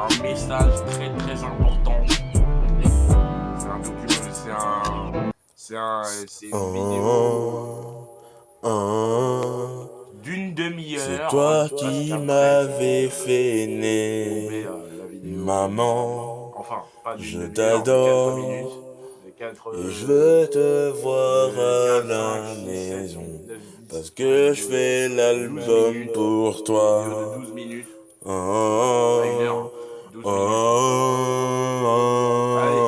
un message très très important. C'est un document, c'est une vidéo d'une C'est demi-heure, toi parce qui qu'après m'avais j'ai fait trouvé naître, la vidéo. maman. Enfin, pas d'une Je demi-heure, de 4 minutes. t'adore De 4, et je veux te voir de à 4, 5, la 6, 7, 8, maison 9, 10, parce 11, que je 12, fais 12 l'album minutes. pour Une vidéo de toi. 12 minutes. Pas une heure, Oh, hein. 12 minutes. Allez,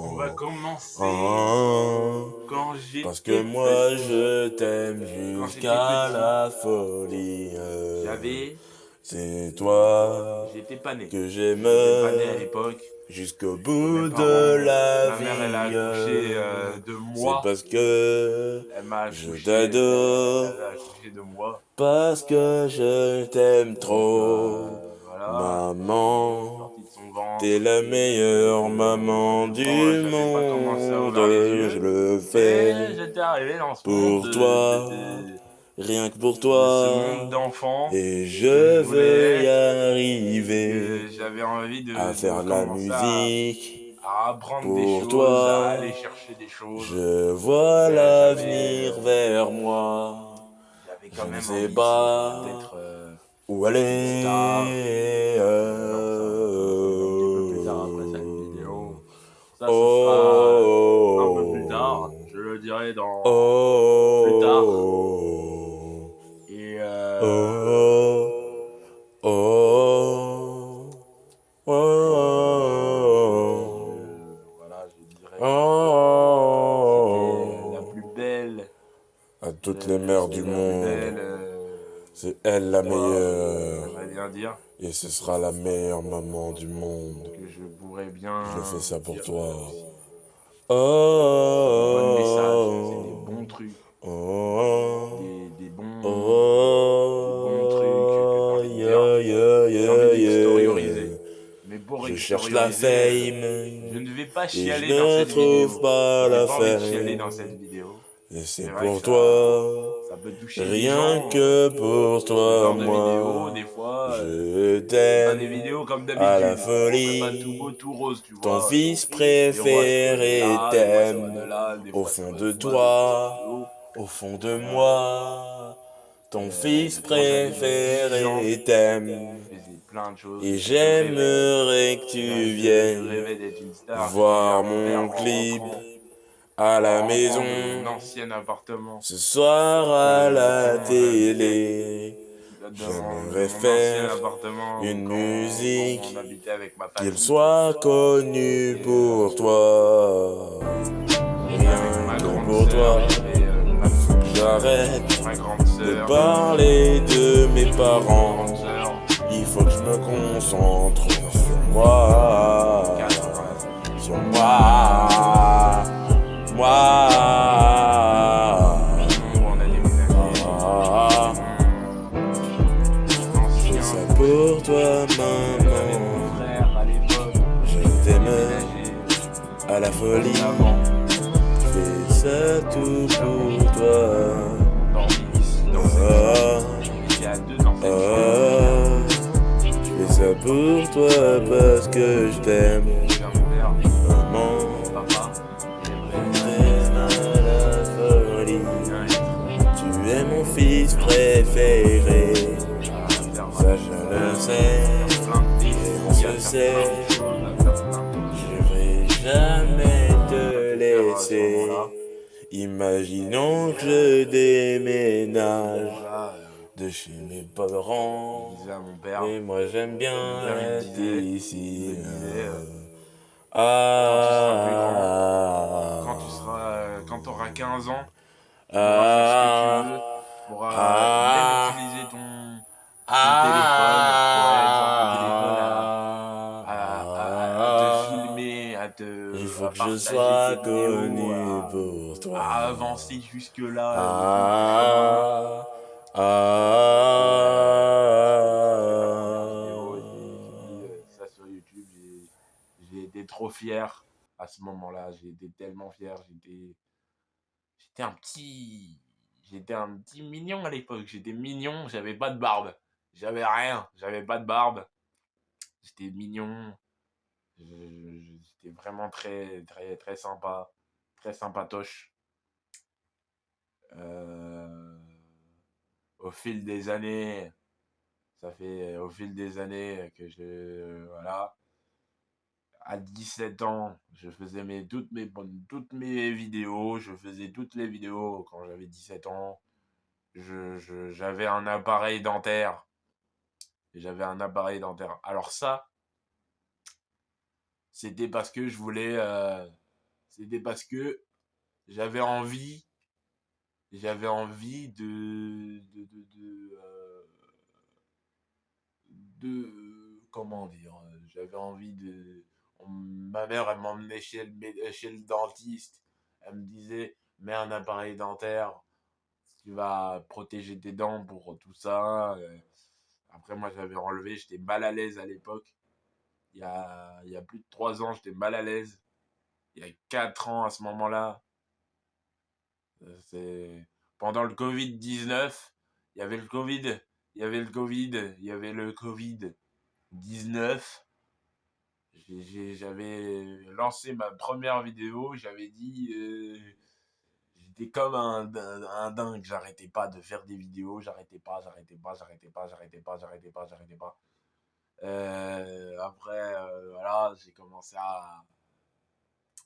on va commencer oh. quand Parce que j'étais moi petit. je t'aime Quand j'étais jusqu'à petit, la folie. j'avais... C'est toi J'étais pas né. que j'aime J'étais pas né à l'époque. jusqu'au Mes bout de parents, la ma mère, elle a vie. accouché de C'est moi. parce que Elle m'a je accouché, t'adore, elle a accouché de moi. parce que je t'aime Donc trop. voilà, Maman, sorti de son ventre. t'es la meilleure maman Bon, du j'avais pas commencé à monde. ouvrir les Je yeux, le mais fais j'étais arrivé dans ce monde pour toi, rien que pour de ce monde toi. d'enfants Et que je je veux y voulais être, arriver que j'avais envie à de faire de la commencer musique à apprendre des pour choses, à aller toi. chercher des choses. Je vois Mais l'avenir vers moi. j'avais quand Je ne même sais envie pas d'être où une star. aller. Non, ça c'est un petit peu plus tard après cette vidéo. Ça, ce sera un peu plus tard. Oh, Je le dirai dans plus tard. oh, Et oh, oh, voilà, je dirais que c'était la plus oh. belle, À toutes les mères du c'était la plus monde, belle c'est elle la histoire, meilleure. j'aimerais bien dire, Et ce sera la meilleure maman du monde. que je pourrais Je le fais bien ça pour dire toi. aussi. C'est des bons messages, c'est des Oh, bons trucs, oh, des bons trucs que t'as oh, envie de dire, yeah, yeah, que t'as envie yeah, d'extérioriser. yeah. Mais pour Je cherche la extérioriser, je fame ne vais pas et je chialer dans ne cette trouve vidéo. pas J'ai la pas envie de chialer dans cette fame. vidéo. Et C'est c'est vrai que pour toi, ça peut toucher des rien gens, que pour ce toi, genre de vidéo. Des moi. fois, Je c'est pas des t'aime vidéos comme à la d'habitude. On fait pas tout beau, folie. tout rose, tu Ton vois. fils Des rois, ça va de préféré là, des fois ça va de t'aime là, des au fois ça fond va de de toi, haut. au fond de Voilà. moi. Ton fils Quand j'avais 10 ans, préféré t'aime je faisais plein de choses, et je rêvais. j'aimerais que tu Je viennes rêvais d'être une star. Je disais à voir mon père mon clip à en la rentrant maison de mon ancien appartement, ce soir à la quand j'habitais télé. dans J'aimerais mon ancien faire appartement, une quand on musique habitait avec ma qu'il famille. soit connu Et pour toi, j'étais avec rien ma que grande pour sœur, toi. il y avait J'arrête ma grande de sœur, parler de mes ma parents. grande sœur, Il faut que je me concentre sur moi, 4 dans la famille. sur moi, moi. On a déménagé, Ah, je fais ça pour toi, j'avais mon maman. frère à l'époque, Je t'aime déménagé à la folie. avant. Je fais ça tout pour toi. Dormi ici dans cette chambre. On était à 2 dans cette chambre. Je fais ça pour toi parce que je t'aime. J'ai un père, Maman, papa, t'aimes à la folie. Tu es mon fils préféré. Ça je le sais, et on se sait. Je vais jamais te laisser. Imaginons que je déménage de chez mes parents. disait à mon père, Mais moi j'aime bien il me être disait, ici. quand tu auras 15 ans, tu pourras faire ce que tu veux, Ah, tu pourras même ah, utiliser ton téléphone, ouais, ton téléphone à te filmer, il faut à que je partager sois tes vidéos, connu pour toi. à avancer jusque-là tout doucement. Ah, J'ai fait la première vidéo, j'ai mis ça sur YouTube, j'ai été trop fier à ce moment-là, j'ai été tellement fier, j'étais un petit mignon à l'époque, j'étais mignon, j'avais pas de barbe. J'avais rien, j'avais pas de barbe. J'étais mignon. J'étais vraiment très, très, très sympa. Très sympatoche. Euh, Au fil des années, ça fait au fil des années que voilà. À 17 ans, je faisais toutes mes vidéos. Je faisais toutes les vidéos quand j'avais 17 ans. J'avais un appareil dentaire. J'avais un appareil dentaire. Alors ça, c'était parce que je voulais... c'était parce que j'avais envie... J'avais envie comment dire, j'avais envie de, ma mère elle m'emmenait chez le dentiste, elle me disait mets un appareil dentaire, tu vas protéger tes dents pour tout ça. Après moi j'avais enlevé, j'étais mal à l'aise à l'époque, il y a plus de 3 ans j'étais mal à l'aise, il y a 4 ans à ce moment-là, c'est pendant le Covid-19, il y avait le Covid, il y avait le Covid, il y avait le Covid-19. J'avais lancé ma première vidéo, j'avais dit, j'étais comme un dingue, j'arrêtais pas de faire des vidéos, j'arrêtais pas. Après, voilà, j'ai commencé à,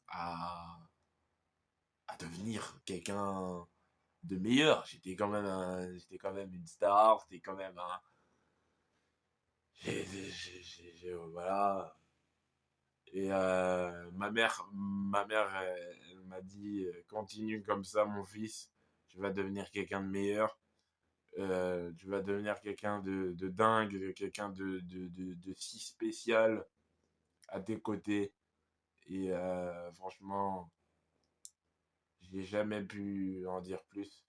à devenir quelqu'un de meilleur. J'étais quand même une star, c'était quand même un, voilà. Et ma mère, elle m'a dit, continue comme ça, mon fils, tu vas devenir quelqu'un de meilleur, tu vas devenir quelqu'un de dingue, quelqu'un de si spécial à tes côtés. Et franchement, j'ai jamais pu en dire plus.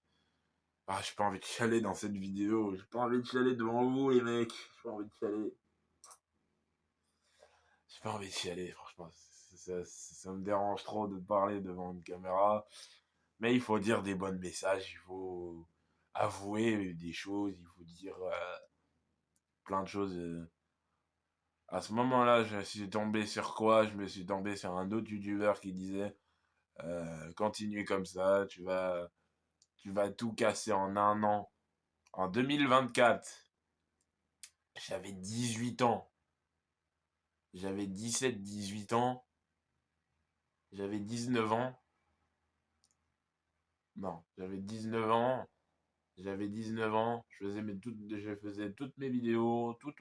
Ah, j'ai pas envie de chialer dans cette vidéo, j'ai pas envie de chialer devant vous, les mecs, j'ai pas envie de chialer. J'ai pas envie de chialer, franchement, ça me dérange trop de parler devant une caméra. Mais il faut dire des bons messages, il faut avouer des choses, il faut dire plein de choses. À ce moment-là, je suis tombé sur quoi? Je me suis tombé sur un autre youtubeur qui disait continue comme ça, tu vas tout casser en un an. En 2024, j'avais 18 ans. J'avais 17, 18 ans. J'avais 19 ans. Non, j'avais 19 ans. J'avais 19 ans, je faisais toutes mes vidéos, toutes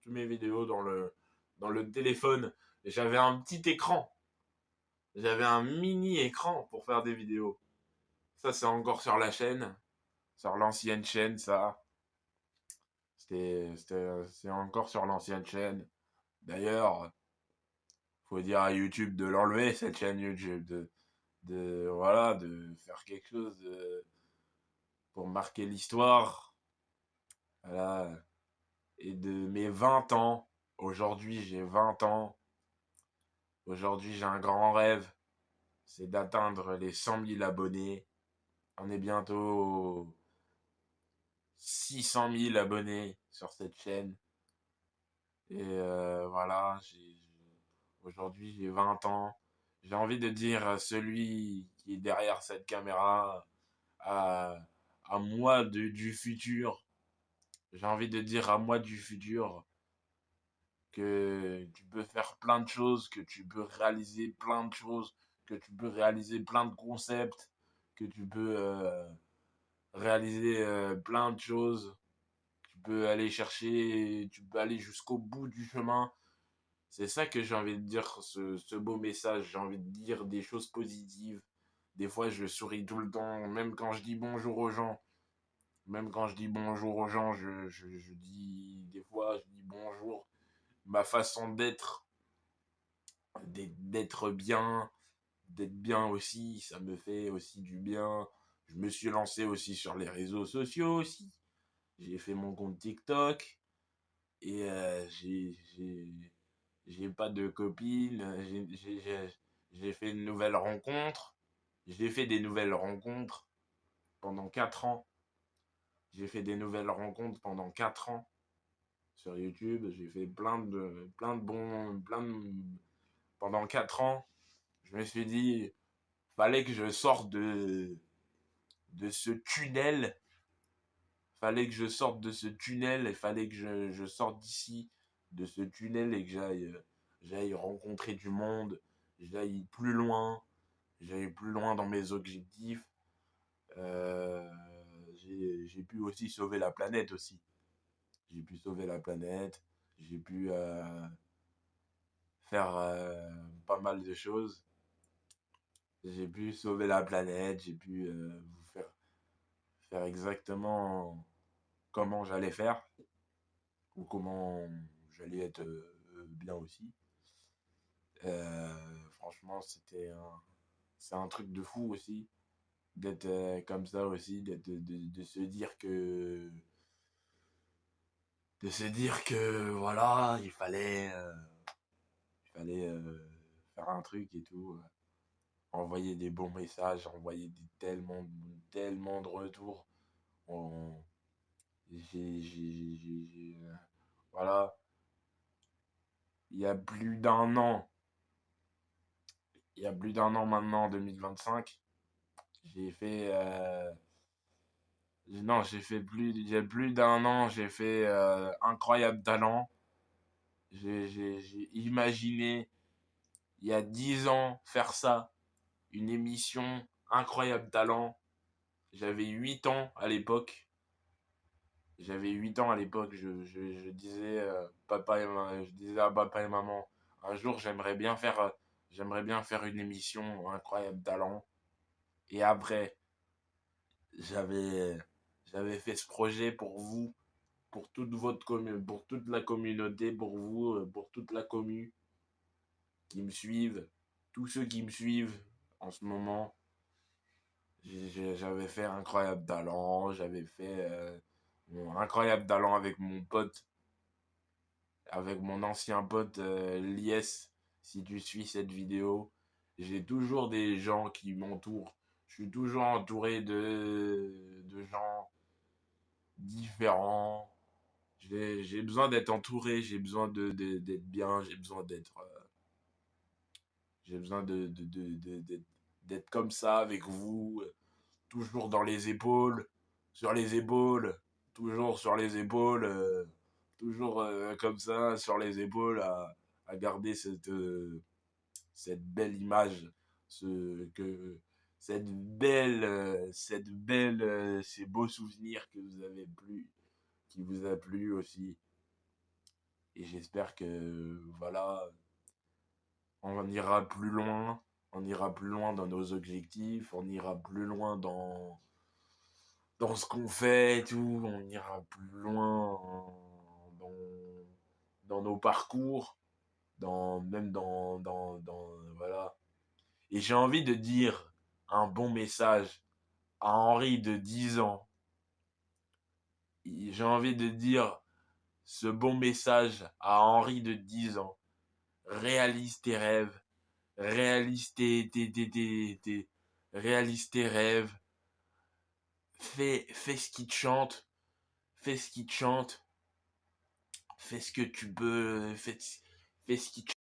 mes vidéos dans le téléphone. J'avais un petit écran. J'avais un mini écran pour faire des vidéos. Ça, c'est encore sur la chaîne. Sur l'ancienne chaîne, ça. C'est encore sur l'ancienne chaîne. D'ailleurs, faut dire à YouTube de l'enlever, cette chaîne YouTube. Voilà, de faire quelque chose pour marquer l'histoire. Voilà. Et de mes 20 ans, aujourd'hui j'ai 20 ans, aujourd'hui j'ai un grand rêve, c'est d'atteindre les 100 000 abonnés. On est bientôt 600 000 abonnés sur cette chaîne. Et voilà, aujourd'hui j'ai 20 ans. J'ai envie de dire à celui qui est derrière cette caméra, à, à moi du futur, j'ai envie de dire à moi du futur, que tu peux faire plein de choses, que tu peux réaliser plein de choses, que tu peux réaliser plein de concepts, que tu peux réaliser plein de choses. Tu peux aller chercher, tu peux aller jusqu'au bout du chemin. C'est ça que j'ai envie de dire, ce beau message. J'ai envie de dire des choses positives. Des fois, je souris tout le temps, même quand je dis bonjour aux gens. Même quand je dis bonjour aux gens, je dis, des fois, je dis bonjour. Ma façon d'être bien aussi, ça me fait aussi du bien. Je me suis lancé aussi sur les réseaux sociaux aussi. J'ai fait mon compte TikTok et j'ai pas de copine. J'ai fait une nouvelle rencontre. J'ai fait des nouvelles rencontres pendant 4 ans. J'ai fait des nouvelles rencontres pendant 4 ans sur YouTube. J'ai fait pendant 4 ans, je me suis dit, fallait que je sorte de ce tunnel. Fallait que je sorte de ce tunnel et fallait que je sorte d'ici, de ce tunnel et que j'aille rencontrer du monde, j'aille plus loin dans mes objectifs. Euh, j'ai pu aussi sauver la planète aussi. J'ai pu sauver la planète, j'ai pu faire pas mal de choses. J'ai pu sauver la planète, j'ai pu vous faire exactement comment j'allais faire ou comment j'allais être bien aussi. Franchement, c'est un truc de fou aussi d'être comme ça aussi, de se dire que voilà, il fallait faire un truc et tout, envoyer des bons messages, envoyer tellement de retours. On- voilà, il y a plus d'un an, il y a plus d'un an maintenant, en 2025, j'ai fait, non, il y a plus d'un an, j'ai fait Incroyable Talent. J'ai imaginé, il y a 10 ans, faire ça, une émission Incroyable Talent. J'avais 8 ans à l'époque. Je disais, je disais à papa et maman, un jour j'aimerais bien faire une émission Incroyable Talent. Et après, j'avais, j'avais fait ce projet pour vous, pour toute la communauté, pour vous, pour toute la commu qui me suivent, tous ceux qui me suivent en ce moment. J'avais fait Incroyable Talent, j'avais fait mon Incroyable Talent avec mon pote, avec mon ancien pote Lies. Si tu suis cette vidéo, j'ai toujours des gens qui m'entourent. Je suis toujours entouré de gens différents. J'ai besoin d'être entouré, j'ai besoin d'être bien, j'ai besoin d'être comme ça avec vous, toujours dans les épaules, sur les épaules, toujours sur les épaules, toujours comme ça, sur les épaules, à garder cette belle image, ce, que, ces beaux souvenirs qui vous a plu aussi. Et j'espère que, voilà, on ira plus loin dans nos objectifs, on ira plus loin dans ce qu'on fait et tout, on ira plus loin dans, dans nos parcours, voilà. Et j'ai envie de dire un bon message à Henri de 10 ans. J'ai envie de dire ce bon message à Henri de 10 ans. Réalise tes rêves, réalise réalise tes rêves, fais ce qui te chante, fais ce qui te chante, fais ce que tu peux, fais ce qui te